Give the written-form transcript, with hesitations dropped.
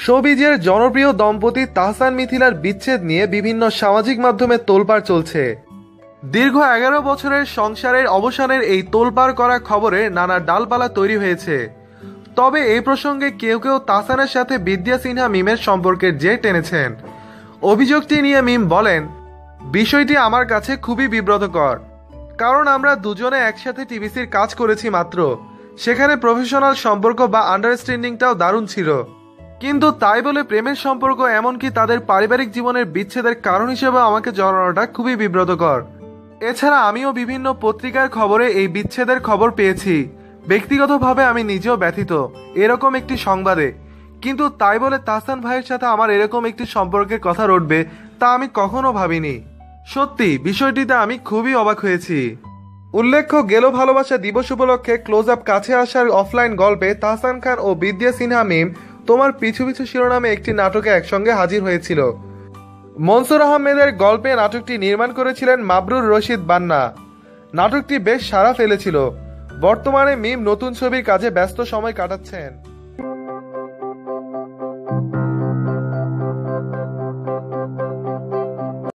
শোবিজের জনপ্রিয় দম্পতি তাহসান মিথিলার বিচ্ছেদ নিয়ে বিভিন্ন সামাজিক মাধ্যমে তোলপাড় চলছে। দীর্ঘ 11 বছরের সংসারের অবসানের এই তোলপাড় করা খবরে নানা ডালপালা তৈরি হয়েছে। তবে এই প্রসঙ্গে কেউ কেউ তাহসানের সাথে বিদ্যা সিনহা মিমের সম্পর্কের জের টেনেছেন। অভিযোগটি নিয়ে মিম বলেন, বিষয়টি আমার কাছে খুবই বিব্রতকর, কারণ আমরা দুজনে একসাথে টিভিসির কাজ করেছি মাত্র, সেখানে প্রফেশনাল সম্পর্ক বা আন্ডারস্ট্যান্ডিংটাও দারুণ ছিল, কিন্তু তাই বলে প্রেমের সম্পর্ক এমনকি তাদের পারিবারিক জীবনের বিচ্ছেদের কারণ হিসেবে আমাকে জানানোটা খুবই বিব্রতকর। এছাড়া আমিও বিভিন্ন পত্রিকার খবরে এই বিচ্ছেদের খবর পেয়েছি। ব্যক্তিগতভাবে আমি নিজেও ব্যথিত এরকম একটি সংবাদে, কিন্তু তাই বলে তাহসান ভাইয়ের সাথে আমার এরকম একটি সম্পর্কের কথা রটবে তা আমি কখনো ভাবিনি। সত্যি বিষয়টিতে আমি খুবই অবাক হয়েছি। উল্লেখ্য, গেল ভালোবাসা দিবস উপলক্ষে ক্লোজ আপ কাছে আসার অফলাইন গল্পে তাহসান খান ও বিদ্যা সিনহা মিম তোমার পিছু পিছু শিরোনামে একটি নাটকে একসঙ্গে হাজির হয়েছিল। মনসুর আহমেদের গল্পে নাটকটি নির্মাণ করেছিলেন মাবরুর রশিদ বান্না। নাটকটি বেশ সাড়া ফেলেছিল। বর্তমানে মিম নতুন ছবির কাজে ব্যস্ত সময় কাটাচ্ছেন।